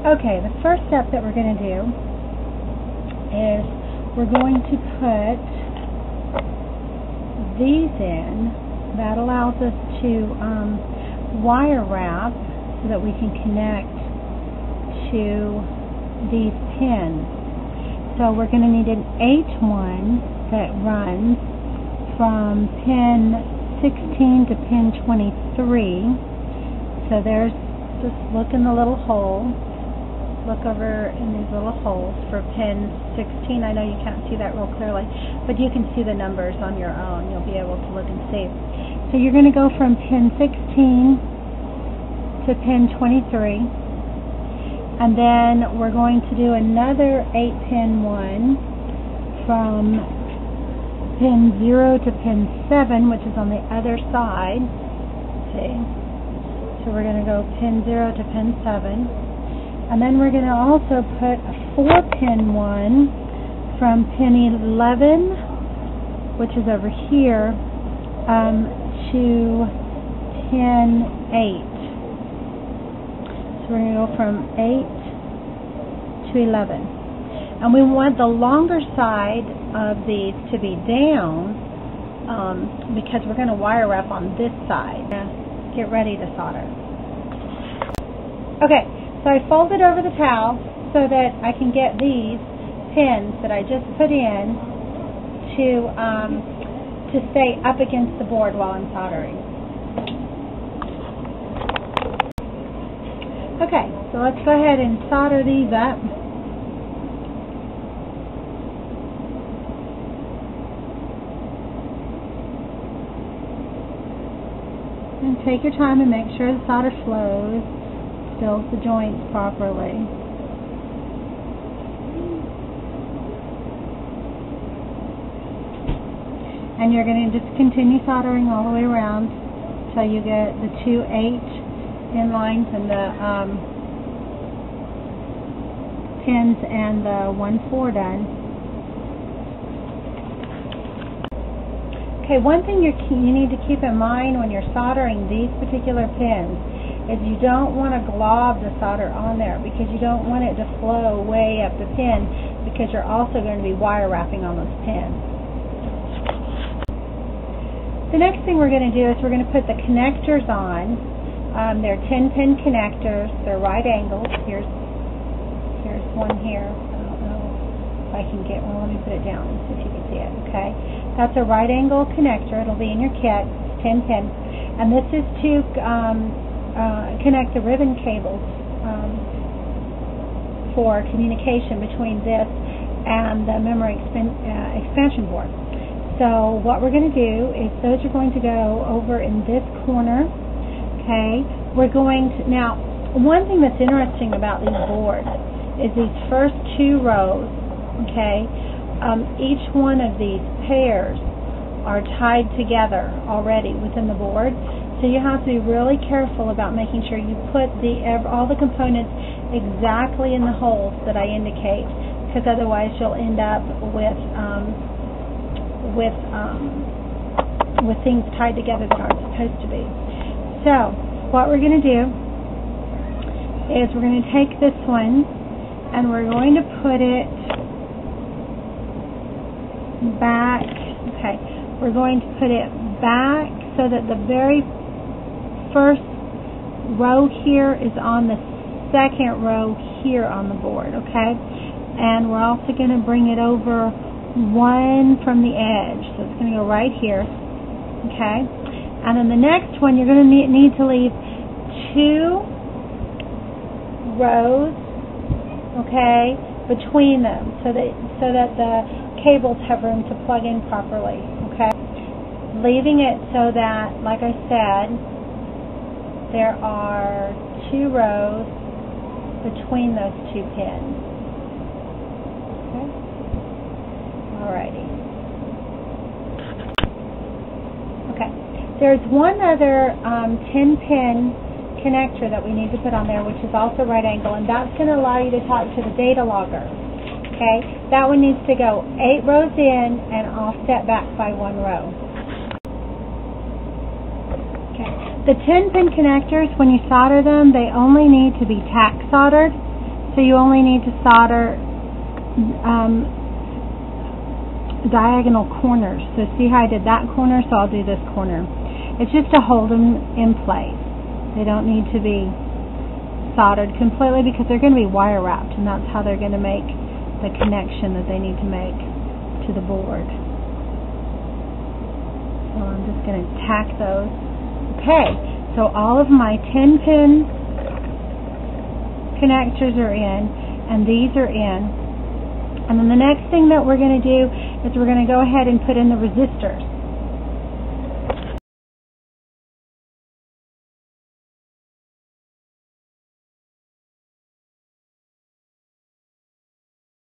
Okay, the first step that we're going to do is we're going to put these in. That allows us to wire wrap so that we can connect to these pins. So we're going to need an H1 that runs from pin 16 to pin 23. So there's, just look in the little hole. Look over in these little holes for pin 16. I know you can't see that real clearly, but you can see the numbers on your own. You'll be able to look and see. So you're going to go from pin 16 to pin 23, and then we're going to do another 8-pin one from pin 0 to pin 7, which is on the other side. See? So we're going to go pin 0 to pin 7. And then we're going to also put a 4-pin one from pin 11, which is over here, to pin 8. So we're going to go from 8 to 11. And we want the longer side of these to be down because we're going to wire wrap on this side. Get ready to solder. Okay. So I fold it over the towel so that I can get these pins that I just put in to stay up against the board while I'm soldering. Okay, so let's go ahead and solder these up. And take your time and make sure the solder flows. Fills the joints properly. And you're going to just continue soldering all the way around until you get the 2 8 lines and the pins and the 1 4 done. Okay, one thing you need to keep in mind when you're soldering these particular pins is you don't want to glob the solder on there because you don't want it to flow way up the pin because you're also going to be wire wrapping on those pins. The next thing we're going to do is we're going to put the connectors on. They're 10-pin connectors. They're right angles. Here's one here. I don't know if I can get one. Let me put it down so if you can see it. Okay, that's a right angle connector. It'll be in your kit. It's 10-pin, and this is to connect the ribbon cables for communication between this and the memory expansion board. So what we're going to do is those are going to go over in this corner. Okay, we're going to, now one thing that's interesting about these boards is these first 2 rows. Okay, each one of these pairs are tied together already within the board. So you have to be really careful about making sure you put all the components exactly in the holes that I indicate, because otherwise you'll end up with things tied together that aren't supposed to be. So what we're going to do is we're going to take this one and we're going to put it back. Okay, we're going to put it back so that the very first row here is on the second row here on the board, okay? And we're also going to bring it over 1 from the edge. So it's going to go right here, okay? And then the next one, you're going to need to leave 2 rows, okay, between them so that the cables have room to plug in properly, okay? Leaving it so that, like I said, there are 2 rows between those 2 pins. Okay? Alrighty. Okay. There's one other 10-pin connector that we need to put on there, which is also right angle, and that's going to allow you to talk to the data logger. Okay? That one needs to go 8 rows in and offset back by 1 row. The 10-pin connectors, when you solder them, they only need to be tack soldered. So you only need to solder diagonal corners. So see how I did that corner, so I'll do this corner. It's just to hold them in place. They don't need to be soldered completely because they're going to be wire wrapped, and that's how they're going to make the connection that they need to make to the board. So I'm just going to tack those. Okay, so all of my 10-pin connectors are in, and these are in. And then the next thing that we're going to do is we're going to go ahead and put in the resistors.